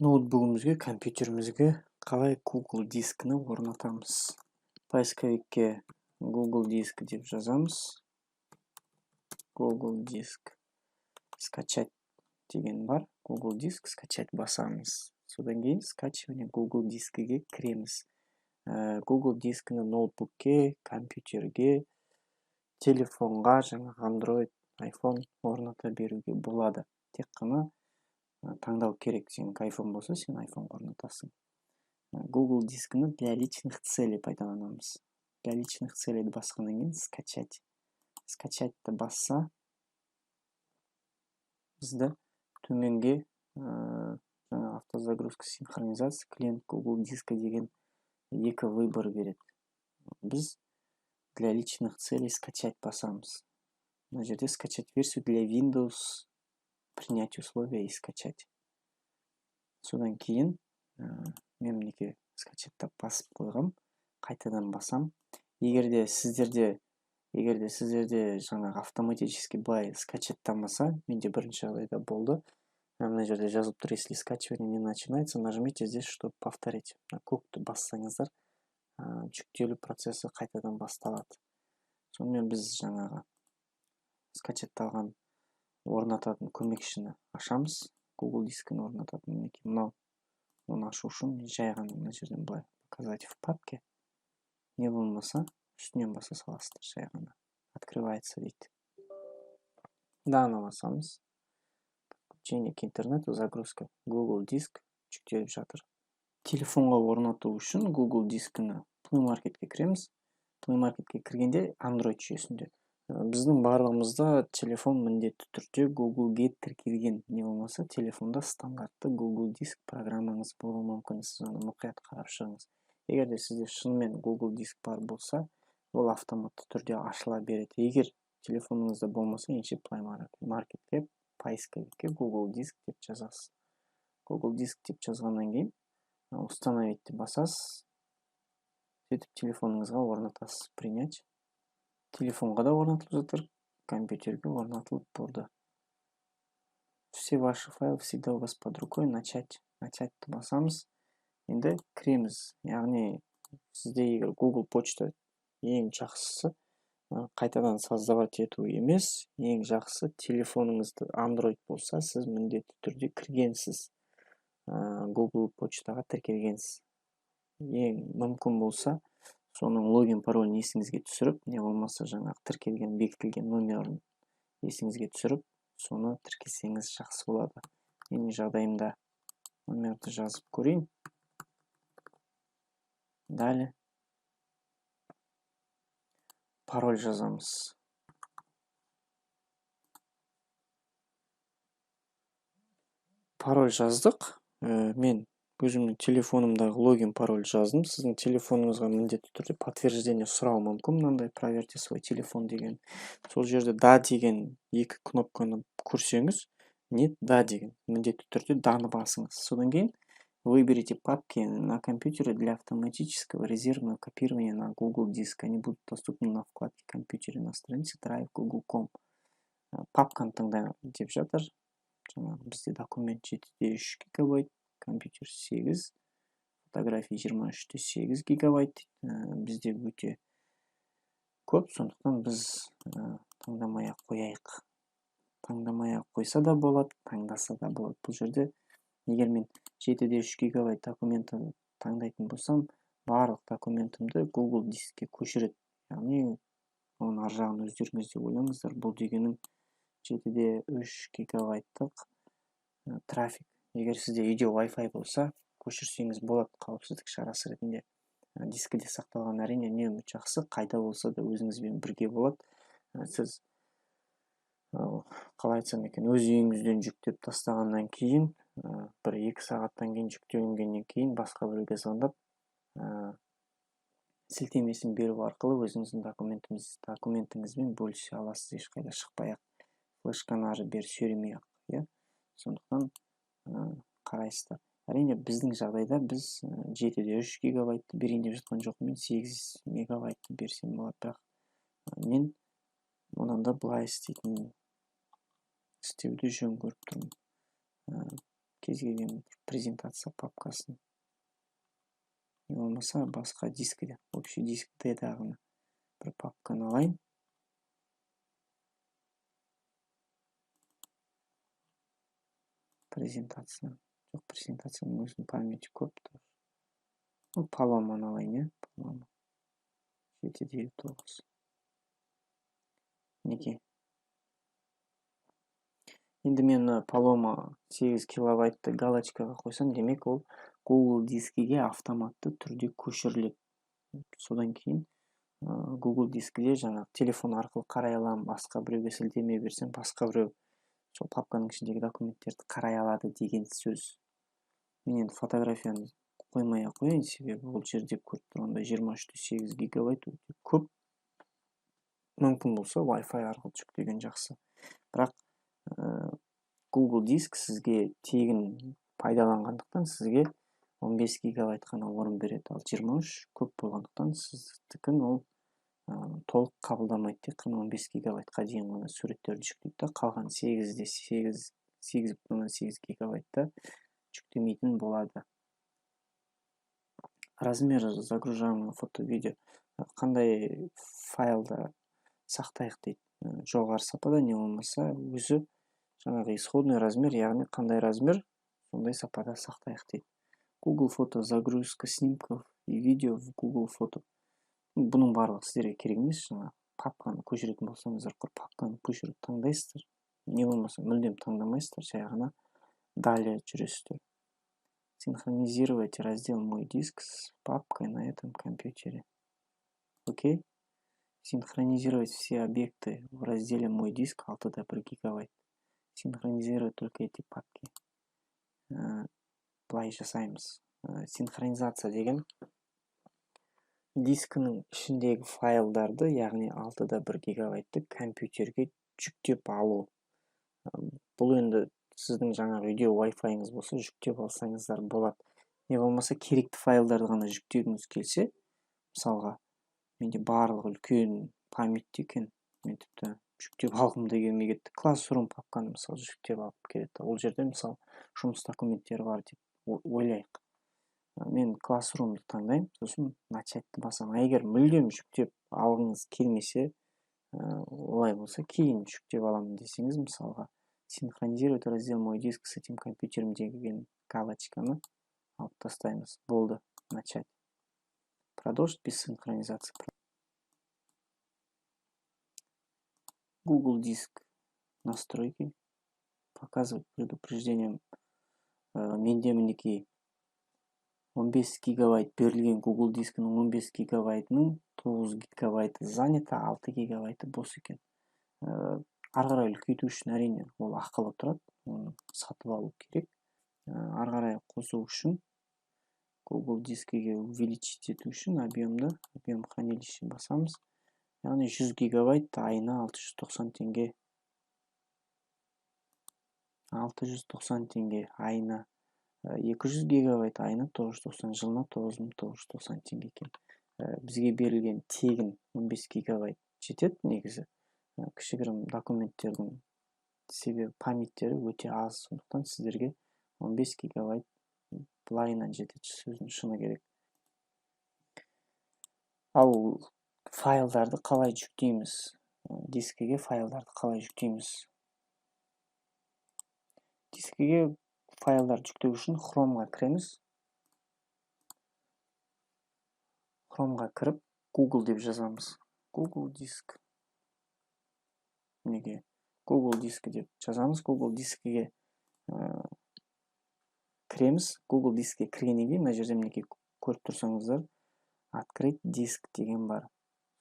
Ноутбугімізге, компьютерімізге қалай Google дискіні орнатамыз. Поисковикке Google диск деп жазамыз. Google диск скачать деген бар. Google диск скачать басамыз. Содан кейін скачивание Google дискіге кіреміз. Google дискіні ноутбукке, компьютерге, телефонға, жаңа Android, iPhone орната беруге болады. Тек қана таңдау керек. Сенің iPhone болса, сен iPhone орнатасың. Google дискіні для личных целей пайдаланамыз. Для личных целей басқаннан кейін скачать. Скачатьты басса, бізді төменге жаңа автозагрузка, синхронизация, клиент Google диска деген екі выбор береді. Біз для личных целей скачать басамыз. Мына жерде скачать версию для Windows, принять условия и скачать. Содан кейін мен мінеке скачаттап басып қойғам, қайтадан басам. Егерде сіздерде жаңағы автоматически былай скачаттамаса, менде бірінші жағдайда болды. Мына жерде жазып тұр, если скачивание не начинается, нажмите здесь, чтобы повторить. Көкті бассаңыздар, жүктелу процесі қайтадан басталады. Сонымен біз жаңағы скачатталған орнататын көмекшіні ашамыз. Google дискіні орнататын мінеке мынау. Оны ашу үшін жай ғана мына жерден былай показать в папке. Не болмаса, үстінен баса саласыздар, жай ғана открывается дейді. Даны басамыз. Подключение к интернету, загрузка. Google диск жүктеліп жатыр. Телефонға орнату үшін Google дискіні Play Marketке кіреміз. Play Marketке кіргенде Android жүйесінде. Біздің барлығымызда телефон міндетті түрде Google-ге тіркелген. Не болмаса, телефонда стандартты Google диск программаңыз болуы мүмкін. Сіз оны мұқият қарап шығыңыз. Егерде сізде шынымен Google диск бар болса, ол автоматты түрде ашыла береді. Егер телефоныңызда болмаса, енше Play Marketке, поисковикке Google диск деп жазасыз. Google диск деп жазғаннан кейін установить басасыз. Сөйтіп телефоныңызға орнатасыз. Принять. Телефонға да орнатылып жатыр, компьютерге орнатылып болды. Все ваши файлы всегда у вас под рукой. Начать. Начатьты басамыз. Енді кіреміз. Яғни сізде егер Google почта ең жақсысы қайтадан создавать ету емес, ең жақсы телефоныңызды Android болса, сіз міндетті түрде кіргенсіз. Google почтаға тіркелгенсіз. Ең мүмкін болса, соның логин паролін есіңізге түсіріп, не болмаса жаңағы тіркелген, бекітілген номерін есіңізге түсіріп, соны тіркесеңіз жақсы болады. Менің жағдайымда номерді жазып көрейін. Далее. Пароль жазамыз. Пароль жаздық. Мен өзімнің телефонымдағы логин пароль жаздым. Сіздің телефоныңызға міндетті түрде подтверждение сұрау мүмкін. Мынандай проверьте свой телефон деген. Сол жерде да деген екі кнопканы көрсеңіз, нет, да деген. Міндетті түрде даны басыңыз. Содан кейін выберите папки на компьютере для автоматического резервного копирования на Google диск. Они будут доступны на вкладке компьютера на странице Drive Google.com. Папканы таңда деп жатыр. Жаңағы бізде документ 7,3 гигабайт, компьютер 8, фотография 23,8 гигабайт. Бізде өте көп, сондықтан біз таңдамай қояйық. Таңдамай қойса да болады, таңдаса да болады. Бұл жерде егер мен 7,3 гигабайт документті таңдайтын болсам, барлық документімді Google дискке көшіреді. Яғни, оның ар жағын өздеріңіз деп ойлаңыздар. Бұл дегенің 7,3 гигабайттық трафик. Егер сізде үйде Wi-Fi болса, көшірсеңіз болады, қауіпсіздік шарасы ретінде. Дискіде сақталған әрине не жақсы, қайда болса да өзіңізбен бірге болады. Сіз қалай айтсам екен, өз үйіңізден жүктеп тастағаннан кейін, бір 2 сағаттан кейін жүктелгеннен кейін басқа біреуге звондап, сілтемесін беру арқылы өзіңіздің документіңізбен бөлісе аласыз, ешқайда шықпай-ақ, флешканы ары бері сүйремей-ақ. Сондықтан қарайсыздар. Әрине біздің жағдайда біз 7,3 гигабайтты берейін деп жатқан жоқ, мен 8 мегабайтты берсем болады, бірақ мен онанда былай істеуді жөн көріп тұрмын. кез келген презентация папкасын, не болмаса басқа дискіде, общий дискідегі бір папканы алайын. Презентация. Жоқ, презентацияның өзінің памяти көп. Паломаны алайын, е? Палома. 799. Неке. Енді мен Paloma 8 килобайтты галочкаға қойсам, демек ол Google дискіге автоматты түрде көшіріледі. Содан кейін Google дискіде жаңағы телефон арқылы қарай аламын, басқа біреуге сілтеме берсем, басқа біреу сол папканың ішіндегі документтерді қарай алады деген сөз. Мен енді фотографияны қоймай қояйын, себебі ол жерде көріп тұрғанда 23.8 гигабайт өте көп. Мүмкін болса Wi-Fi арқылы жүктеген жақсы. Бірақ Google диск сізге тегін пайдаланғандықтан сізге 15 гигабайт қана орын береді. Ал 23 көп болғандықтан сіздікін ол толық қабылдамайды. Тек қана 15 гигабайтқа дейін ғана суреттерді жүктейді. Қалған 8,8 гигабайтта жүктемейтін болады. Размер загружаемого фото-видео. Қандай файлда сақтайық дейді. Жоғары сапада, не болмаса өзі жаңағы исходный размер, яғни қандай размер, сондай сапада сақтайық дейді. Google фото, загрузка снимков и видео в Google фото. Бұның барлығы сіздерге керек емес. Жаңа папканы көшіретін болсаңыздар, папканы көшіріп таңдайсыздар. Не болмаса мүлдем таңдамайсыздар, жай ғана далее жүресіздер. Синхронизировать раздел «Мой диск» с папкой на этом компьютере. Окей? Синхронизировать все объекты в разделе «Мой диск» 6,1 гигабайт. Синхронизировать только эти папки. Былай жасаймыз. Синхронизация деген дискінің ішіндегі файлдарды, яғни 6,1 гигабайтты компьютерге жүктеп алу. Бұл енді сіздің жаңағы үйде Wi-Fi-іңіз болса, жүктеп алсаңыздар болады. Не болмаса керекті файлдарды ғана жүктегіңіз келсе, мысалға, менде барлығы үлкен памятте екен, мен тіпті жүктеп алғым да келмей кетті. Classroom папканы мысалы жүктеп алып келеді. Ол жерде мысалы жұмыс документтері бар деп ойлайық. Мен Classroom-ды таңдаймын, сосын начальты басамын. Егер мүлдем жүктеп алғыңыз келмесе, олай болса кейін жүктеп аламын десеңіз, мысалға синхронизировать раздел «Мой диск» с этим компьютером деген галочканы алып тастаймыз. Болды, начать. Продолжить без синхронизации. Google диск. Настройки. Показывать предупреждение. Менде мінекей 15 гигабайт берілген Google дискінің 15 гигабайтының 9 гигабайты занято, 6 гигабайты бос екен. Ары қарай үлкейту үшін әрине ол ақылы тұрады, оны сатып алу керек. Ары қарай қосу үшін Google дискіге увеличить ету үшін объем хранилища басамыз. Яғни 100 гигабайт айына 690 теңге. 690 теңге айына. 200 гигабайт айына 990, жылына 9990 теңге екен. Бізге берілген тегін 15 гигабайт жетеді негізі. Кішігірім документтердің себебі памяттері өте аз, сондықтан сіздерге 15 гигабайт былайынан жетеді, сөздің шыны керек. Ал файлдарды қалай жүктейміз? Дискіге файлдарды қалай жүктейміз? Дискіге файлдарды жүктеу үшін Chromeға кіреміз. Chromeға кіріп, Google деп жазамыз. Google диск. Неге? Google дискі деп жазамыз. Google дискіге кіреміз. Google дискіге кіргеннен кейін, мына жерде мінекей көріп тұрсаңыздар, открыть диск деген бар.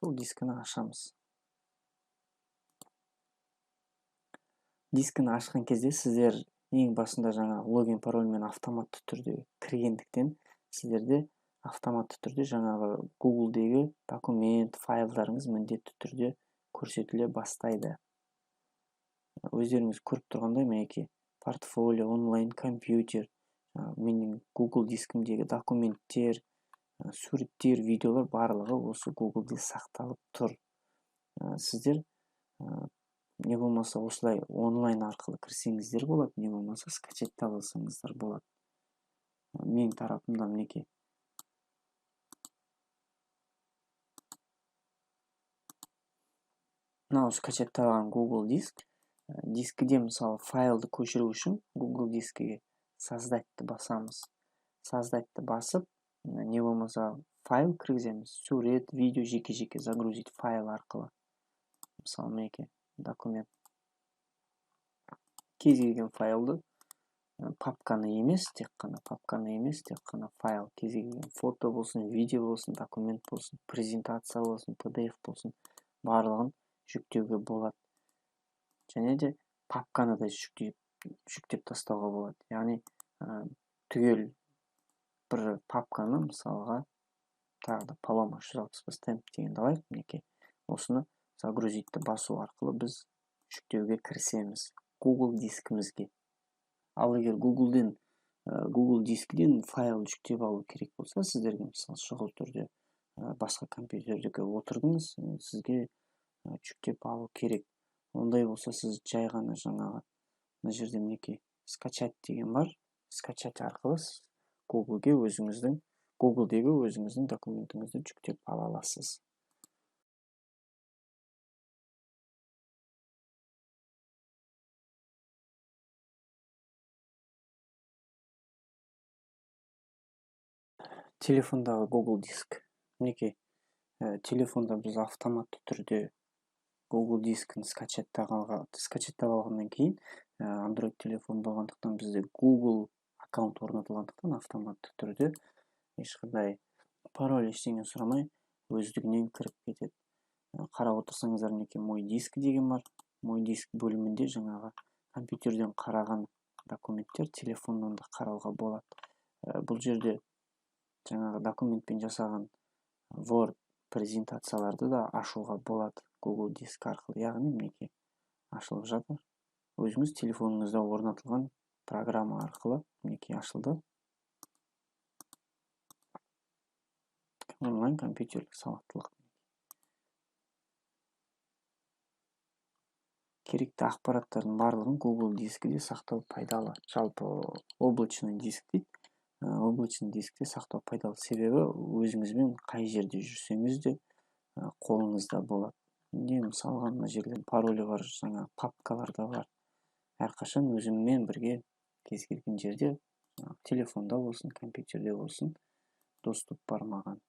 Сол дискіні ашамыз. Дискіні ашқан кезде сіздер ең басында жаңа логин парольмен автоматты түрде кіргендіктен сіздерде автоматты түрде жаңағы Google-дегі документ файлдарыңыз міндетті түрде көрсетіле бастайды. Өздеріңіз көріп тұрғандай, мінекей портфолио, онлайн компьютер, менің Google дискімдегі документтер, суреттер, видеолар барлығы осы Google-де сақталып тұр. Сіздер не болмаса осылай онлайн арқылы кірсеңіздер болады, не болмаса скачаттап алсаңыздар болады. Менің тарапымдан мінекей. Мынау скачатталған Google диск. Дискіде мысалы файлды көшіру үшін Google дискіге создатьты басамыз. Создатьты басып, не болмаса файл кіргіземіз. Сурет, видео жеке-жеке загрузить файл арқылы. Мысалы мінекей документ. Кез келген файлды папканы емес, тек қана файл. Кез келген фото болсын, видео болсын, документ болсын, презентация болсын, PDF болсын, барлығын жүктеуге болады. Және де папканы да жүктеп тастауға болады. Яғни түгел бір папканы мысалға тағы да Paloma 365 темп дегенді алайық, мінекей. Осыны загрузитті басу арқылы біз жүктеуге кірісеміз Google дискімізге. Ал егер Google дискіден файл жүктеп алу керек болса, сіздерге мысалы шұғыл түрде басқа компьютердегі отырдыңыз, сізге жүктеп алу керек. Ондай болса, сіз жай ғана жаңағы мына жерде мінекей скачать деген бар. Скачать арқылы Google-ге өзіңіздің документіңізді жүктеп ала аласыз. Телефондағы Google диск. Мінекей, телефонда біз автоматты түрде Google дискін скачаттап алғаннан кейін, Android телефон болғандықтан бізде Google аккаунт орнатылғандықтан автоматты түрде ешқандай пароль ештеңе сұрамай өздігінен кіріп кетеді. Қарап отырсаңыздар, мінекей мой диск деген бар. Мой диск бөлімінде жаңағы компьютерден қараған документтер телефоннан да қарауға болады. Бұл жерде жаңағы документпен жасаған Word презентацияларды да ашуға болады Google диск арқылы. Яғни мінекей ашылып жатыр. Өзіңіз телефоныңызда орнатылған программа арқылы мінекей ашылды. Онлайн компьютерлік сауаттылық. Керекті ақпараттардың барлығын Google дискіде сақтау пайдалы. Жалпы облачный диск дейді. Облачный дискте сақтау пайдалы. Себебі өзіңізбен қай жерде жүрсеңіз де қолыңызда болады. Мысалға мына жерден паролі бар, жаңа папкаларда бар. Әрқашан өзіммен бірге кез келген жерде телефонда болсын, компьютерде болсын доступ бар маған.